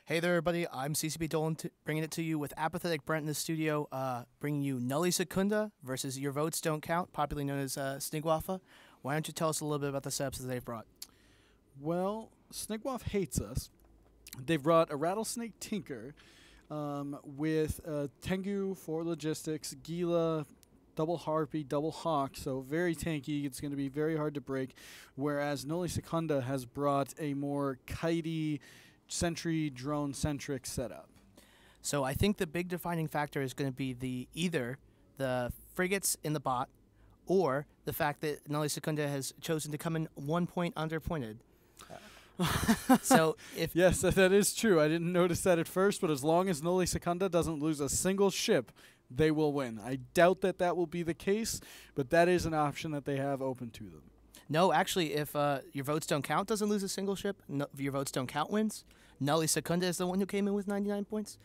Hey there, everybody. I'm CCP Dolan, bringing it to you with Apathetic Brent in the studio, bringing you Nulli Secunda versus Your Votes Don't Count, popularly known as Snigwaffa. Why don't you tell us a little bit about the setups that they've brought? Well, Snigwaff hates us. They've brought a Rattlesnake Tinker with Tengu for logistics, Gila, double Harpy, double Hawk, so very tanky. It's going to be very hard to break, whereas Nulli Secunda has brought a more kitey, sentry drone-centric setup. So I think the big defining factor is going to be either the frigates in the bot or the fact that Nulli Secunda has chosen to come in 1 point underpointed. So if yes, that is true. I didn't notice that at first, but as long as Nulli Secunda doesn't lose a single ship, they will win. I doubt that will be the case, but that is an option that they have open to them. No, actually, if Your Votes Don't Count doesn't lose a single ship, Your Votes Don't Count wins. Nulli Secunda is the one who came in with 99 points.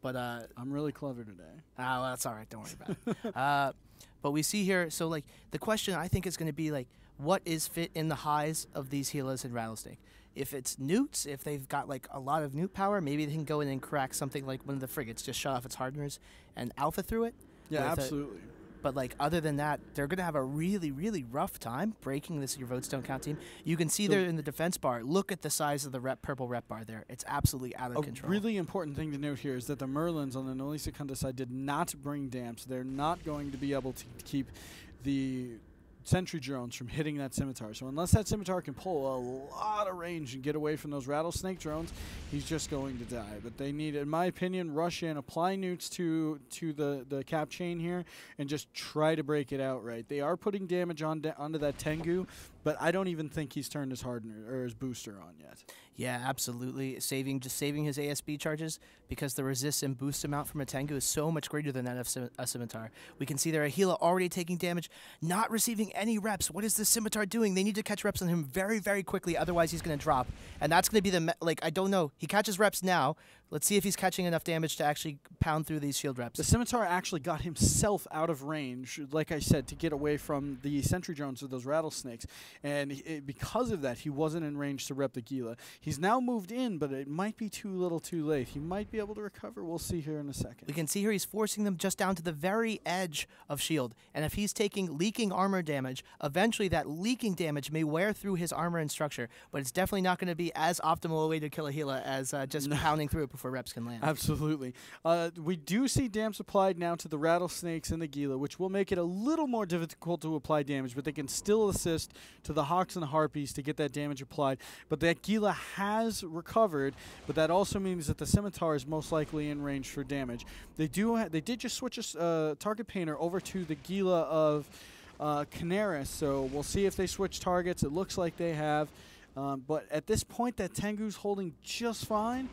But I'm really clever today. Well, that's all right. Don't worry about it. But we see here, so like the question I think is going to be like, what is fit in the highs of these Gilas and Rattlesnake? If it's newts, if they've got like a lot of newt power, maybe they can go in and crack something like one of the frigates, just shut off its hardeners and alpha through it. Yeah, absolutely. But like other than that, they're going to have a really, really rough time breaking this Your Votes Don't Count team. You can see there in the defense bar, look at the size of the purple rep bar there. It's absolutely out of control. A really important thing to note here is that the Merlins on the Nulli Secunda side did not bring damps. They're not going to be able to keep the sentry drones from hitting that scimitar. So unless that scimitar can pull a lot of range and get away from those rattlesnake drones, he's just going to die. But they need, in my opinion, rush in, apply newts to the cap chain here, and just try to break it outright. They are putting damage onto that Tengu, but I don't even think he's turned his hardener or his booster on yet. Yeah, absolutely. Just saving his ASB charges because the resist and boost amount from a Tengu is so much greater than that of a Scimitar. We can see there a Gila already taking damage, not receiving any reps. What is the Scimitar doing? They need to catch reps on him very, very quickly, otherwise he's going to drop. And that's going to be I don't know. He catches reps now. Let's see if he's catching enough damage to actually pound through these shield reps. The Scimitar actually got himself out of range, like I said, to get away from the sentry drones of those rattlesnakes. And because of that, he wasn't in range to rep the Gila. He's now moved in, but it might be too little too late. He might be able to recover. We'll see here in a second. We can see here he's forcing them just down to the very edge of shield. And if he's taking leaking armor damage, eventually that leaking damage may wear through his armor and structure. But it's definitely not going to be as optimal a way to kill a Gila as just pounding through it before reps can land. Absolutely. We do see damps applied now to the rattlesnakes and the Gila, which will make it a little more difficult to apply damage, but they can still assist to the Hawks and the Harpies to get that damage applied. But that Gila has recovered, but that also means that the Scimitar is most likely in range for damage. They did just switch a target painter over to the Gila of Canaris, so we'll see if they switch targets. It looks like they have. But at this point, that Tengu's holding just fine.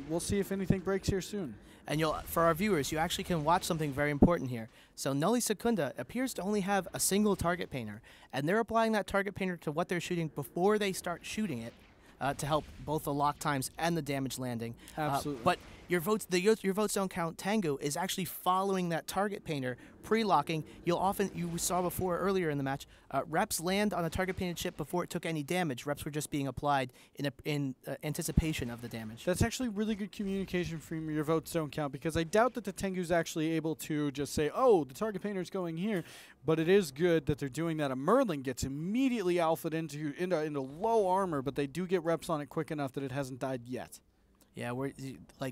We'll see if anything breaks here soon. And for our viewers, you actually can watch something very important here. So Nulli Secunda appears to only have a single target painter, and they're applying that target painter to what they're shooting before they start shooting it to help both the lock times and the damage landing. Absolutely. But Your Votes Don't Count Tengu is actually following that target painter, pre-locking. You saw before earlier in the match, reps land on a target painted ship before it took any damage. Reps were just being applied in anticipation of the damage. That's actually really good communication from Your Votes Don't Count, because I doubt that the Tengu's actually able to just say, oh, the target painter's going here, but it is good that they're doing that. A Merlin gets immediately alphaed into low armor, but they do get reps on it quick enough that it hasn't died yet. Yeah,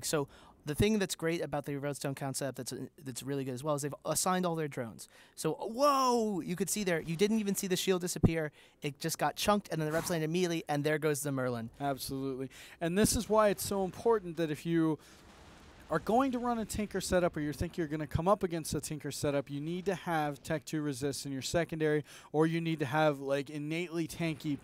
so the thing that's great about the Your Votes Don't Count setup that's really good as well is they've assigned all their drones. So, whoa, you could see there, you didn't even see the shield disappear. It just got chunked, and then the reps landed immediately, and there goes the Merlin. Absolutely. And this is why it's so important that if you are going to run a Tinker setup, or you think you're going to come up against a Tinker setup, you need to have Tech 2 resist in your secondary, or you need to have like innately tanky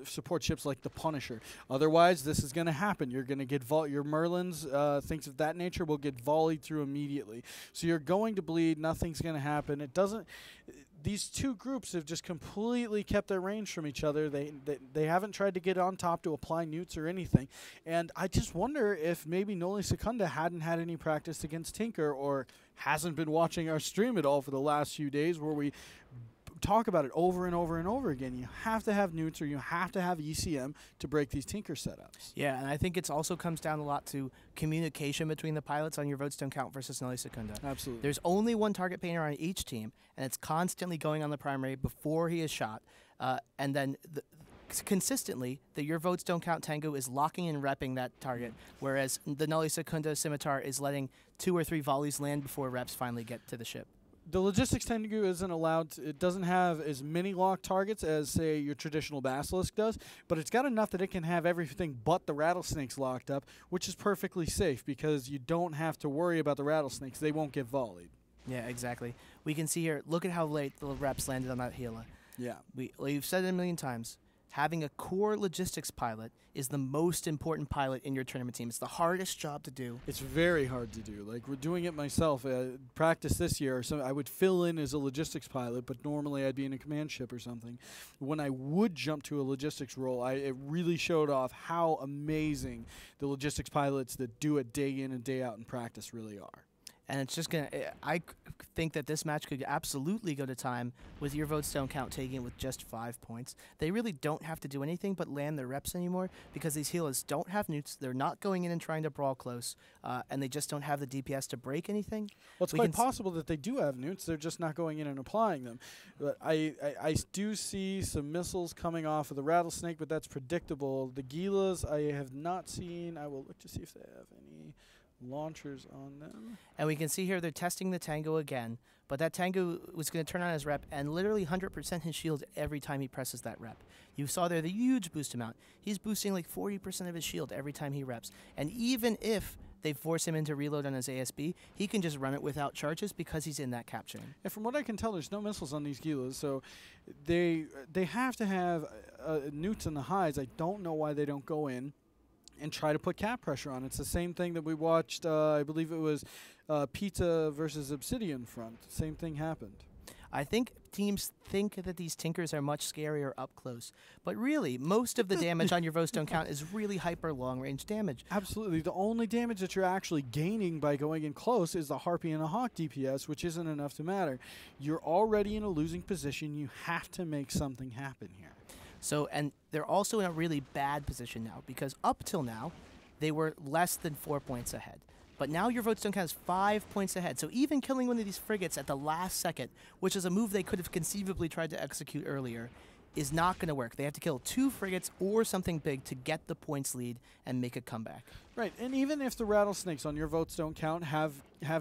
support ships like the Punisher. Otherwise, this is going to happen. You're going to get your Merlins, things of that nature, will get volleyed through immediately. So you're going to bleed. Nothing's going to happen. It doesn't. These two groups have just completely kept their range from each other. They haven't tried to get on top to apply newts or anything. And I just wonder if maybe Nulli Secunda hadn't had any practice against Tinker, or hasn't been watching our stream at all for the last few days, where we talk about it over and over and over again. You have to have newts or you have to have ECM to break these Tinker setups. Yeah, and I think it also comes down a lot to communication between the pilots on your votes don't count versus Nulli Secunda. Absolutely. There's only one target painter on each team, and it's constantly going on the primary before he is shot. And then consistently, your votes don't count Tengu is locking and repping that target, whereas the Nulli Secunda Scimitar is letting 2 or 3 volleys land before reps finally get to the ship. The Logistics Tengu isn't allowed it doesn't have as many locked targets as, say, your traditional Basilisk does, but it's got enough that it can have everything but the Rattlesnakes locked up, which is perfectly safe because you don't have to worry about the Rattlesnakes. They won't get volleyed. Yeah, exactly. We can see here, look at how late the reps landed on that Gila. Yeah. We've said it a million times. Having a core logistics pilot is the most important pilot in your tournament team. It's the hardest job to do. It's very hard to do. Like, we're doing it myself. Practice this year, so I would fill in as a logistics pilot, but normally I'd be in a command ship or something. When I would jump to a logistics role, it really showed off how amazing the logistics pilots that do it day in and day out in practice really are. And it's just going to, I think that this match could absolutely go to time with your votes don't count taking it with just 5 points. They really don't have to do anything but land their reps anymore because these healers don't have newts. They're not going in and trying to brawl close, and they just don't have the DPS to break anything. Well, it's quite possible that they do have newts. They're just not going in and applying them. But I do see some missiles coming off of the Rattlesnake, but that's predictable. The Gilas I have not seen. I will look to see if they have any launchers on them. And we can see here they're testing the Tango again, but that Tango was going to turn on his rep and literally 100% his shield every time he presses that rep. You saw there the huge boost amount. He's boosting like 40% of his shield every time he reps. And even if they force him into reload on his ASB, he can just run it without charges because he's in that cap chain. And from what I can tell, there's no missiles on these Gilas, so they have to have newts in the highs. I don't know why they don't go in and try to put cap pressure on. It's the same thing that we watched, I believe it was Pizza versus Obsidian front. Same thing happened. I think teams think that these Tinkers are much scarier up close. But really, most of the damage on your votes don't count is really hyper long-range damage. Absolutely. The only damage that you're actually gaining by going in close is the Harpy and a Hawk DPS, which isn't enough to matter. You're already in a losing position. You have to make something happen here. So, and they're also in a really bad position now because up till now, they were less than 4 points ahead. But now your votes don't count as 5 points ahead. So even killing one of these frigates at the last second, which is a move they could have conceivably tried to execute earlier, is not going to work. They have to kill 2 frigates or something big to get the points lead and make a comeback. Right, and even if the Rattlesnakes on your votes don't count have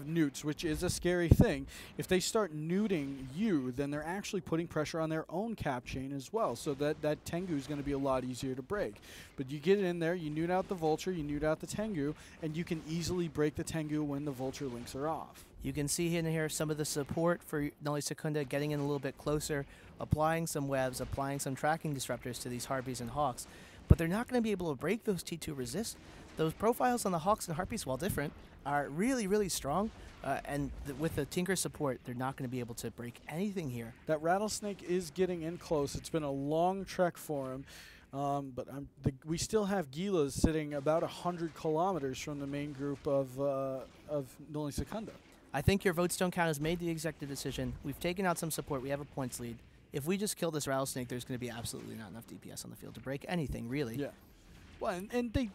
newts, which is a scary thing, if they start newting you, then they're actually putting pressure on their own cap chain as well, so that Tengu is going to be a lot easier to break. But you get in there, you newt out the Vulture, you newt out the Tengu, and you can easily break the Tengu when the Vulture links are off. You can see in here some of the support for Nulli Secunda getting in a little bit closer, applying some webs, applying some tracking disruptors to these Harpies and Hawks. But they're not going to be able to break those T2 resist. Those profiles on the Hawks and Harpies, while different, are really, really strong. And with the Tinker support, they're not going to be able to break anything here. That Rattlesnake is getting in close. It's been a long trek for him. But we still have Gilas sitting about 100 kilometers from the main group of Nulli Secunda. I think your votes don't count has made the executive decision. We've taken out some support. We have a points lead. If we just kill this Rattlesnake, there's going to be absolutely not enough DPS on the field to break anything, really. Yeah. Well, and they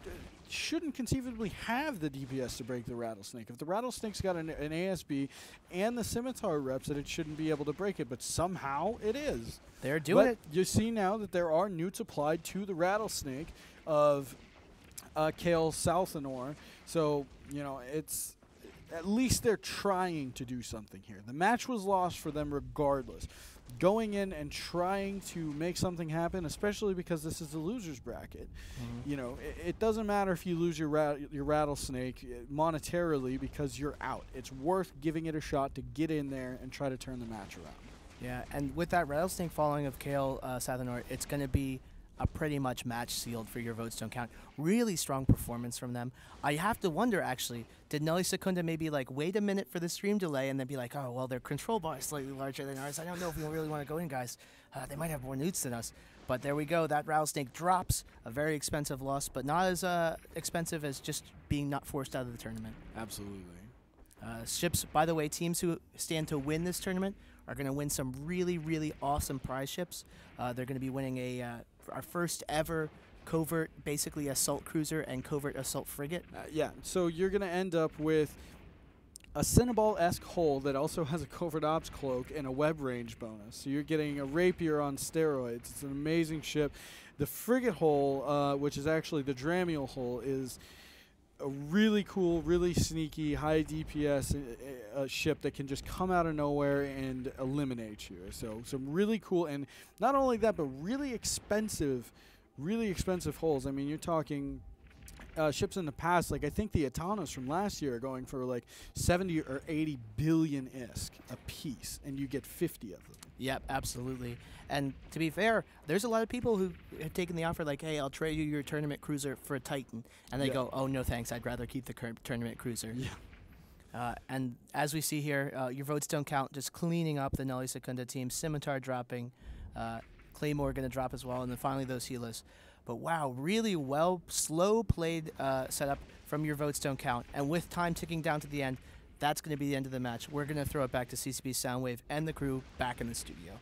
shouldn't conceivably have the DPS to break the Rattlesnake. If the Rattlesnake's got an ASB and the Scimitar reps, that it shouldn't be able to break it, but somehow it is. They're doing it. You see now that there are newts applied to the Rattlesnake of Kale Southenor, so, you know, it's... At least they're trying to do something here. The match was lost for them regardless. Going in and trying to make something happen, especially because this is the loser's bracket. You know, it doesn't matter if you lose your Rattlesnake monetarily because you're out. It's worth giving it a shot to get in there and try to turn the match around. Yeah, and with that Rattlesnake following of Kale Southenor, it's going to be a pretty much match sealed for your votes don't count. Really strong performance from them. I have to wonder, actually, did Nulli Secunda maybe like wait a minute for the stream delay and then be like, oh, well, their control bar is slightly larger than ours. I don't know if we really want to go in, guys. They might have more newts than us. But there we go. That Rattlesnake drops. A very expensive loss, but not as expensive as just being not forced out of the tournament. Absolutely. Ships, by the way, teams who stand to win this tournament are going to win some really, really awesome prize ships. They're going to be winning our first ever covert, basically assault cruiser and covert assault frigate. Yeah, so you're going to end up with a Cinnaball-esque hull that also has a covert ops cloak and a web range bonus. So you're getting a rapier on steroids. It's an amazing ship. The frigate hull, which is actually the Dramiel hull, is a really cool, really sneaky, high DPS ship that can just come out of nowhere and eliminate you. So some really cool, and not only that, but really expensive hulls. I mean, you're talking ships in the past, like I think the Atanas from last year are going for like 70 or 80 billion ISK a piece, and you get 50 of them. Yep, absolutely. And to be fair, there's a lot of people who have taken the offer like, hey, I'll trade you your tournament cruiser for a Titan. And they go, oh, no thanks, I'd rather keep the current tournament cruiser. Yeah. And as we see here, your votes don't count, just cleaning up the Nulli Secunda team. Scimitar dropping, Claymore going to drop as well, and then finally those Helas. But wow, really well, slow played setup from your votes don't count. And with time ticking down to the end, that's going to be the end of the match. We're going to throw it back to CCP Soundwave and the crew back in the studio.